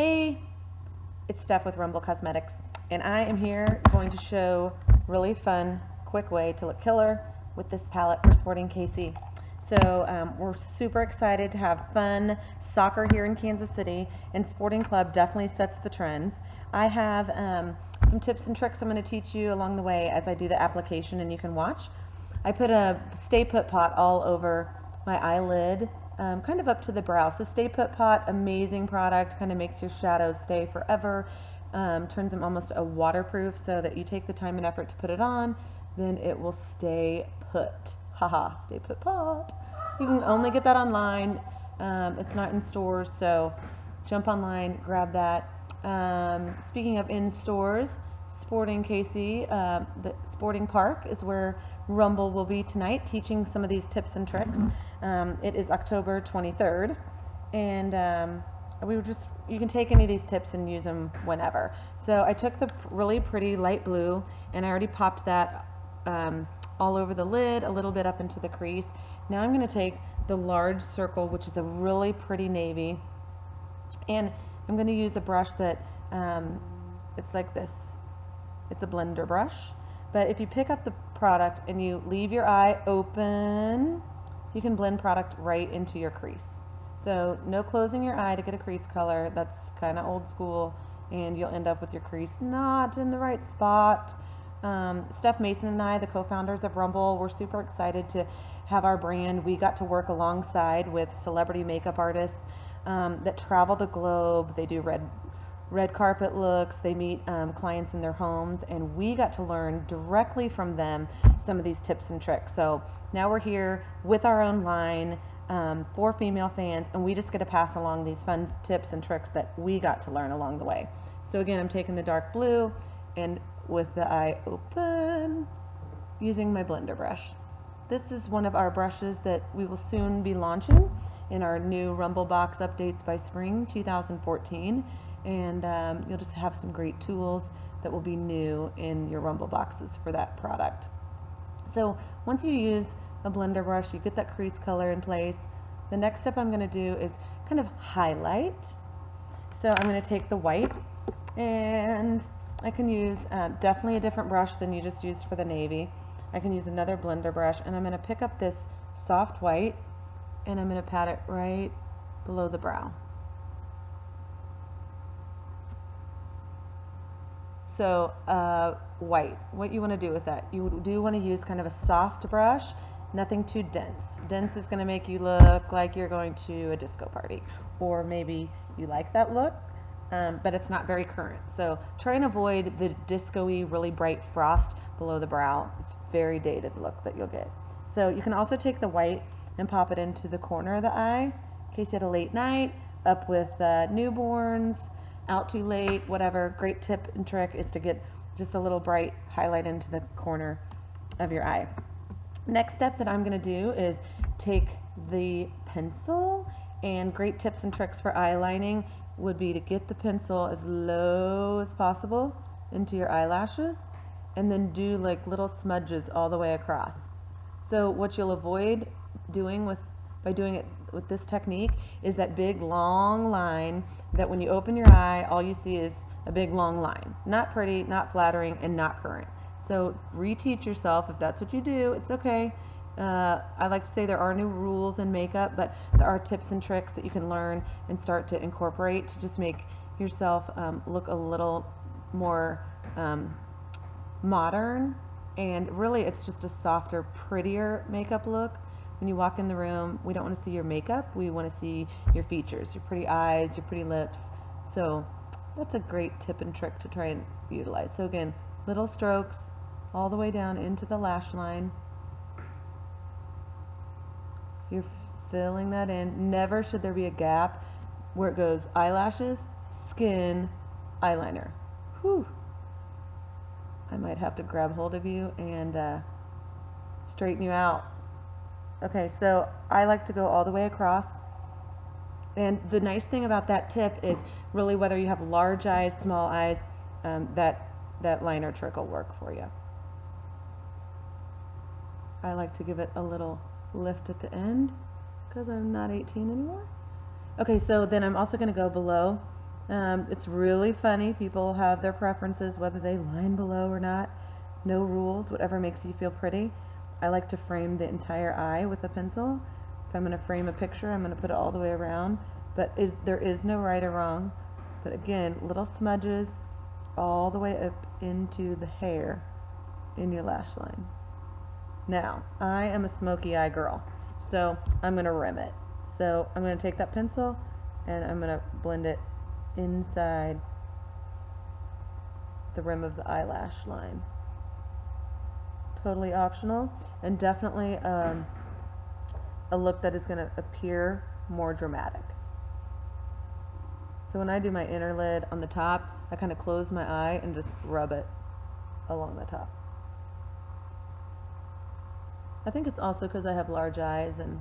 Hey, it's Steph with Rumble Cosmetics, and I am here going to show really fun, quick way to look killer with this palette for sporting KC. So we're super excited to have fun soccer here in Kansas City, and Sporting Club definitely sets the trends. I have some tips and tricks I'm going to teach you along the way as I do the application, and you can watch. I put a Stay Put pot all over my eyelid, kind of up to the brow. So Stay Put pot, amazing product, kind of makes your shadows stay forever, turns them almost a waterproof so that you take the time and effort to put it on, then it will stay put. Haha, Stay Put pot. You can only get that online. It's not in stores, so jump online, grab that. Speaking of in stores, Sporting KC, the Sporting Park is where Rumble will be tonight, teaching some of these tips and tricks. It is October 23rd, and you can take any of these tips and use them whenever. So I took the really pretty light blue, and I already popped that all over the lid, a little bit up into the crease. Now I'm going to take the large circle, which is a really pretty navy, and I'm going to use a brush that it's like this. It's a blender brush, but if you pick up the product and you leave your eye open, you can blend product right into your crease. So no closing your eye to get a crease color. That's kind of old school, and you'll end up with your crease not in the right spot. Steph Mason and I, the co-founders of Rumble, we're super excited to have our brand. We got to work alongside with celebrity makeup artists that travel the globe. They do red carpet looks, they meet clients in their homes, and we got to learn directly from them some of these tips and tricks. So now we're here with our own line for female fans, and we just get to pass along these fun tips and tricks that we got to learn along the way. So again, I'm taking the dark blue and with the eye open, using my blender brush. This is one of our brushes that we will soon be launching in our new Rumble Box updates by spring 2014. And you'll just have some great tools that will be new in your Rumble boxes for that product. So once you use a blender brush, you get that crease color in place. The next step I'm going to do is kind of highlight. So I'm going to take the white, and I can use definitely a different brush than you just used for the navy. I can use another blender brush, and I'm going to pick up this soft white, and I'm going to pat it right below the brow. So white, what you want to do with that, you do want to use kind of a soft brush, nothing too dense. Dense is going to make you look like you're going to a disco party, or maybe you like that look, but it's not very current. So try and avoid the disco-y, really bright frost below the brow. It's very dated look that you'll get. So you can also take the white and pop it into the corner of the eye in case you had a late night, up with newborns, out too late, whatever. Great tip and trick is to get just a little bright highlight into the corner of your eye. Next step that I'm going to do is take the pencil, and great tips and tricks for eye lining would be to get the pencil as low as possible into your eyelashes, and then do like little smudges all the way across. So what you'll avoid doing by doing it with this technique is that big long line that when you open your eye, all you see is a big long line. Not pretty, not flattering, and not current. So reteach yourself. If that's what you do, it's okay. I like to say there are new rules in makeup, but there are tips and tricks that you can learn and start to incorporate to just make yourself look a little more modern. And really, it's just a softer, prettier makeup look. When you walk in the room, we don't want to see your makeup. We want to see your features, your pretty eyes, your pretty lips. So that's a great tip and trick to try and utilize. So again, little strokes all the way down into the lash line. So you're filling that in. Never should there be a gap where it goes eyelashes, skin, eyeliner. Whew. I might have to grab hold of you and straighten you out. Okay, so I like to go all the way across, and the nice thing about that tip is really whether you have large eyes, small eyes, that liner trick will work for you. I like to give it a little lift at the end because I'm not 18 anymore. Okay, so then I'm also going to go below It's really funny. People have their preferences, whether they line below or not. No rules, whatever makes you feel pretty. I like to frame the entire eye with a pencil. If I'm going to frame a picture, I'm going to put it all the way around. But there is no right or wrong. But again, little smudges all the way up into the hair in your lash line. Now, I am a smoky eye girl, so I'm going to rim it. So I'm going to take that pencil and I'm going to blend it inside the rim of the eyelash line. Totally optional, and definitely a look that is going to appear more dramatic. So when I do my inner lid on the top, I kind of close my eye and just rub it along the top. I think it's also because I have large eyes and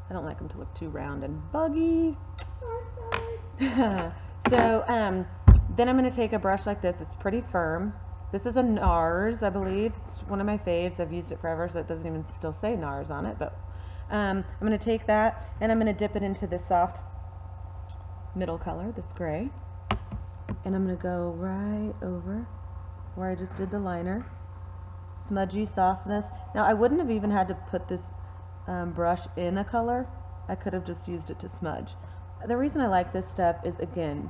I don't like them to look too round and buggy. So then I'm going to take a brush like this. It's pretty firm. This is a NARS, I believe. It's one of my faves. I've used it forever, so it doesn't even still say NARS on it. But I'm going to take that and I'm going to dip it into this soft middle color, this gray. And I'm going to go right over where I just did the liner. Smudgy softness. Now I wouldn't have even had to put this brush in a color. I could have just used it to smudge. The reason I like this step is, again,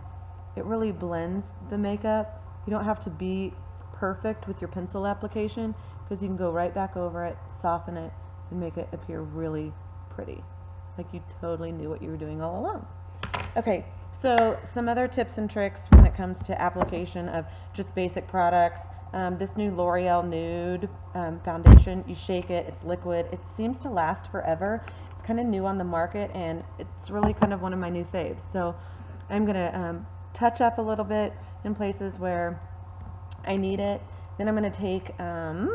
it really blends the makeup. You don't have to be perfect with your pencil application because you can go right back over it, soften it, and make it appear really pretty, like you totally knew what you were doing all along. Okay, so some other tips and tricks when it comes to application of just basic products. This new L'Oreal Nude foundation, you shake it, it's liquid, it seems to last forever. It's kind of new on the market and it's really kind of one of my new faves. So I'm going to touch up a little bit in places where I need it. Then I'm going to take a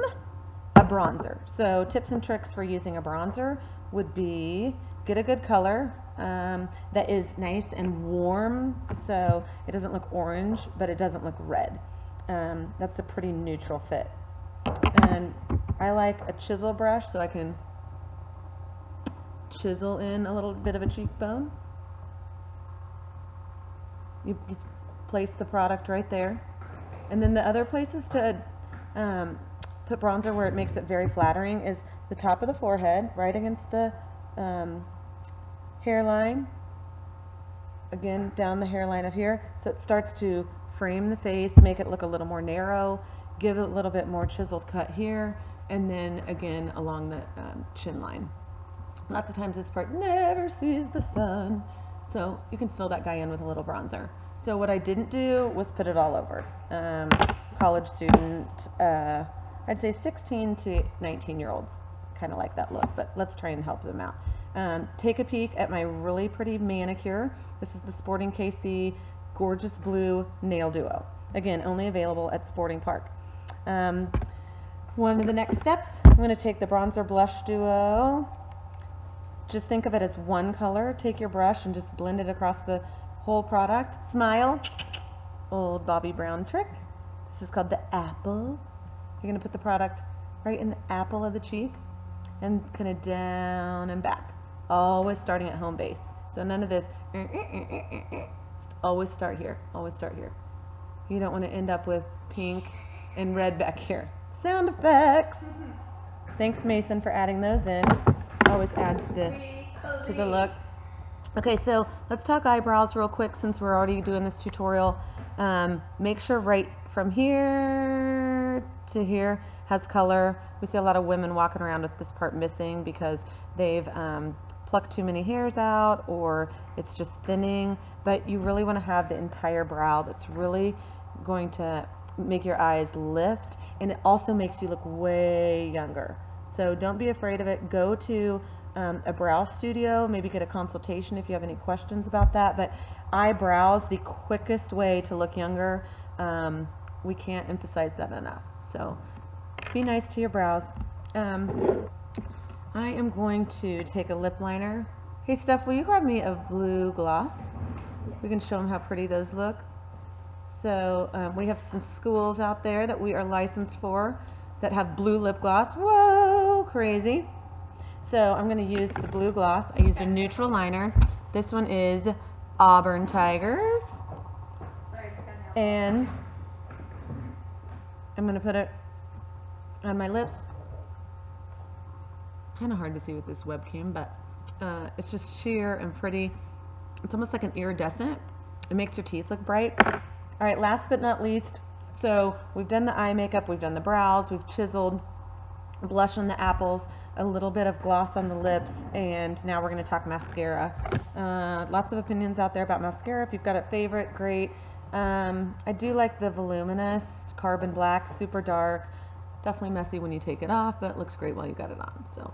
bronzer. So tips and tricks for using a bronzer would be get a good color that is nice and warm, so it doesn't look orange, but it doesn't look red. That's a pretty neutral fit. And I like a chisel brush so I can chisel in a little bit of a cheekbone. You just place the product right there. And then the other places to put bronzer where it makes it very flattering is the top of the forehead, right against the hairline. Again, down the hairline of here. So it starts to frame the face, make it look a little more narrow, give it a little bit more chiseled cut here, and then again along the chin line. Lots of times this part never sees the sun, so you can fill that guy in with a little bronzer. So what I didn't do was put it all over. College student, I'd say 16 to 19-year-olds kind of like that look, but let's try and help them out. Take a peek at my really pretty manicure. This is the Sporting KC Gorgeous Blue Nail Duo. Again, only available at Sporting Park. One of the next steps, I'm going to take the bronzer blush duo. Just think of it as one color. Take your brush and just blend it across the whole product. Smile. Old Bobby Brown trick. This is called the apple. You're going to put the product right in the apple of the cheek and kind of down and back. Always starting at home base. So none of this. Always start here. Always start here. You don't want to end up with pink and red back here. Sound effects. Thanks, Mason, for adding those in. Always adds to the look. Okay, so let's talk eyebrows real quick since we're already doing this tutorial. Make sure right from here to here has color. We see a lot of women walking around with this part missing because they've plucked too many hairs out or it's just thinning, but you really want to have the entire brow. That's really going to make your eyes lift, and it also makes you look way younger. So don't be afraid of it. Go to a brow studio, maybe get a consultation if you have any questions about that. But eyebrows, the quickest way to look younger. We can't emphasize that enough. So be nice to your brows. I am going to take a lip liner. Hey Steph, will you grab me a blue gloss? We can show them how pretty those look. So we have some schools out there that we are licensed for that have blue lip gloss. Whoa, crazy. So I'm going to use the blue gloss. I used a neutral liner. This one is Auburn Tigers. And I'm going to put it on my lips. Kind of hard to see with this webcam, but it's just sheer and pretty. It's almost like an iridescent. It makes your teeth look bright. All right, last but not least, so we've done the eye makeup, we've done the brows, we've chiseled, blush on the apples, a little bit of gloss on the lips, and now we're going to talk mascara. Lots of opinions out there about mascara. If you've got a favorite, great. I do like the voluminous carbon black, super dark. Definitely messy when you take it off, but it looks great while you got it on. So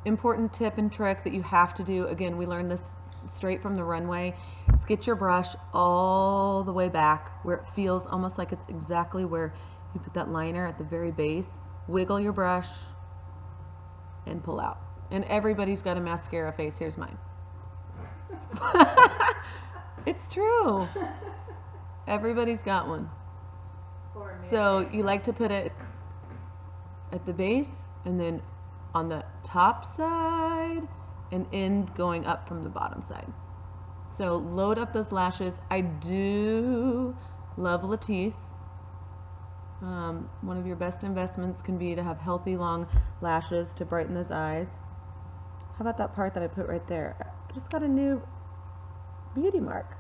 important tip and trick that you have to do, again, we learned this straight from the runway, is get your brush all the way back where it feels almost like it's exactly where you put that liner at the very base. Wiggle your brush and pull out. And everybody's got a mascara face. Here's mine. It's true. Everybody's got one. So you like to put it at the base and then on the top side and end going up from the bottom side. So load up those lashes. I do love Latisse. One of your best investments can be to have healthy long lashes to brighten those eyes. How about that part that I put right there? I just got a new beauty mark.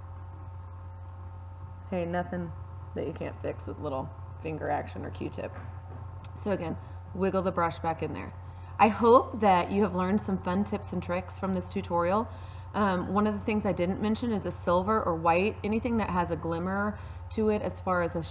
Hey, nothing that you can't fix with little finger action or Q-tip. So again, wiggle the brush back in there. I hope that you have learned some fun tips and tricks from this tutorial. One of the things I didn't mention is a silver or white, anything that has a glimmer to it as far as a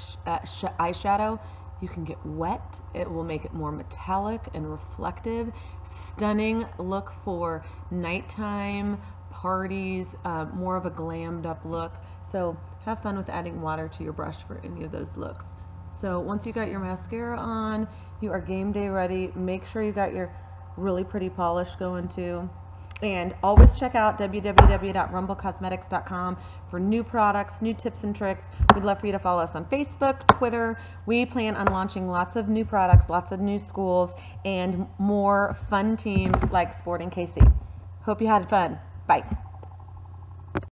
eyeshadow. You can get wet. It will make it more metallic and reflective. Stunning look for nighttime parties, more of a glammed up look. So have fun with adding water to your brush for any of those looks. So once you got your mascara on, you are game day ready. Make sure you got your really pretty polish going too. And always check out www.rumblecosmetics.com for new products, new tips and tricks. We'd love for you to follow us on Facebook, Twitter. We plan on launching lots of new products, lots of new schools, and more fun teams like Sporting KC. Hope you had fun. Bye.